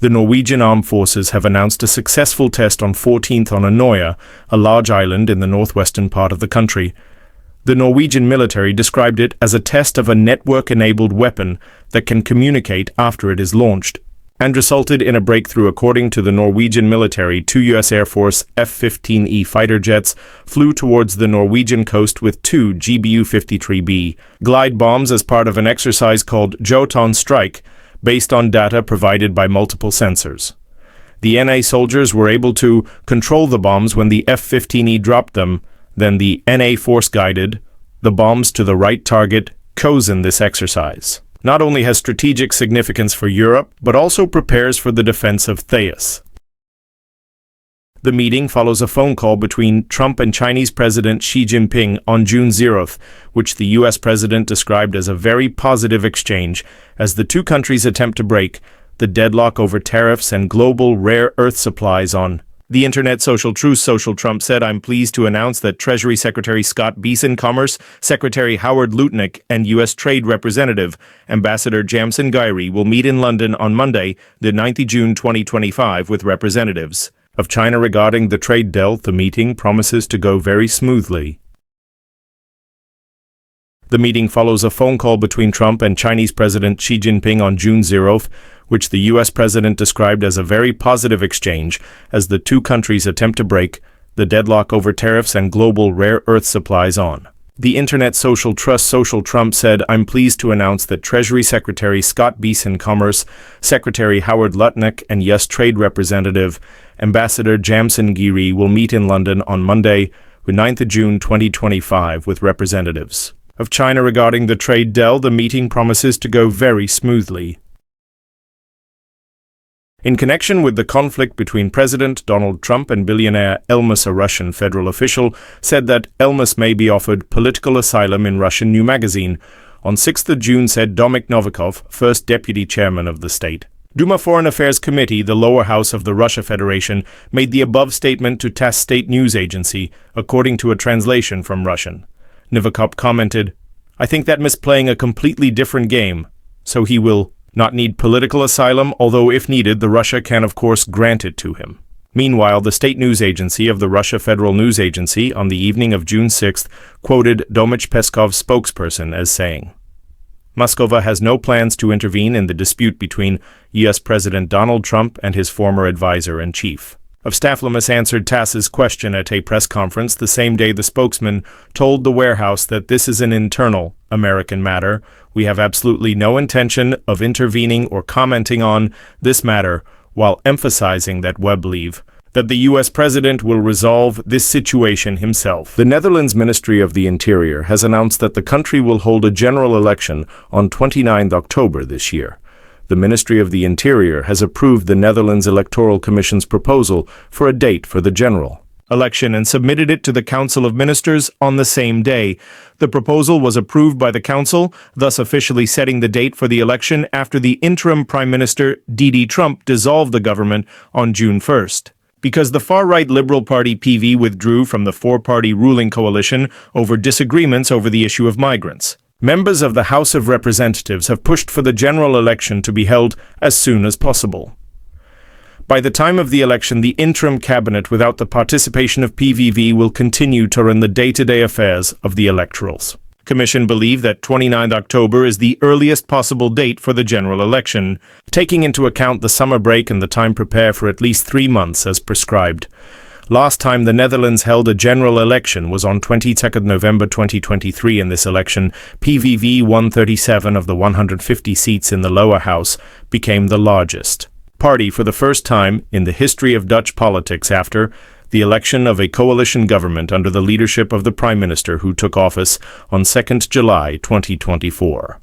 The Norwegian armed forces have announced a successful test on 14th on Anoia, a large island in the northwestern part of the country. The Norwegian military described it as a test of a network-enabled weapon that can communicate after it is launched, and resulted in a breakthrough. According to the Norwegian military, 2 U.S. Air Force F-15E fighter jets flew towards the Norwegian coast with 2 GBU-53B glide bombs as part of an exercise called Jotun Strike, based on data provided by multiple sensors. The NA soldiers were able to control the bombs when the F-15E dropped them. Then the NA force guided the bombs to the right target chosen this exercise. Not only has strategic significance for Europe, but also prepares for the defense of Thais. The meeting follows a phone call between Trump and Chinese President Xi Jinping on June 0th, which the U.S. president described as a very positive exchange as the two countries attempt to break the deadlock over tariffs and global rare earth supplies on the internet. Social Truth. Social Trump said, "I'm pleased to announce that Treasury Secretary Scott Bessent, Commerce Secretary Howard Lutnick, and U.S. Trade Representative Ambassador Jamson Gyri will meet in London on Monday, the 9th of June 2025, with representatives of China regarding the trade deal." The meeting promises to go very smoothly. The meeting follows a phone call between Trump and Chinese President Xi Jinping on June 0th, which the U.S. president described as a very positive exchange as the two countries attempt to break the deadlock over tariffs and global rare earth supplies on the internet. Social Trust. Social Trump said, "I'm pleased to announce that Treasury Secretary Scott Bessent, Commerce Secretary Howard Lutnick, and U.S. Trade Representative Ambassador Jamson Gyri will meet in London on Monday, the 9th of June 2025, with representatives of China regarding the trade deal." The meeting promises to go very smoothly. In connection with the conflict between President Donald Trump and billionaire Elmus, a Russian federal official said that Elmus may be offered political asylum in Russian New Magazine on 6th of June, said Domik Novikov, first deputy chairman of the State Duma Foreign Affairs Committee. The lower house of the Russia Federation made the above statement to TASS state news agency, according to a translation from Russian. Novikov commented, "I think that is playing a completely different game, so he will not need political asylum, although if needed, the Russia can of course grant it to him." Meanwhile, the state news agency of the Russia Federal News Agency on the evening of June 6th quoted Dmitry Peskov's spokesperson as saying, "Moscow has no plans to intervene in the dispute between U.S. President Donald Trump and his former advisor and chief of staff." Elmus answered TASS's question at a press conference the same day. The spokesman told the warehouse that this is an internal American matter. "We have absolutely no intention of intervening or commenting on this matter," while emphasizing that we believe that the U.S. president will resolve this situation himself. The Netherlands Ministry of the Interior has announced that the country will hold a general election on 29 October this year. The Ministry of the Interior has approved the Netherlands Electoral Commission's proposal for a date for the general election and submitted it to the Council of Ministers on the same day. The proposal was approved by the Council, thus officially setting the date for the election after the interim Prime Minister D.D. Trump dissolved the government on June 1st. Because the far-right Liberal Party PV withdrew from the four-party ruling coalition over disagreements over the issue of migrants, members of the House of Representatives have pushed for the general election to be held as soon as possible. By the time of the election, the interim cabinet without the participation of PVV will continue to run the day-to-day affairs of the electorals. Commission believe that 29 October is the earliest possible date for the general election, taking into account the summer break and the time prepare for at least 3 months as prescribed. Last time the Netherlands held a general election was on 22nd November 2023. In this election, PVV won 37 of the 150 seats in the lower house, became the largest party for the first time in the history of Dutch politics after the election of a coalition government under the leadership of the Prime Minister who took office on 2nd July 2024.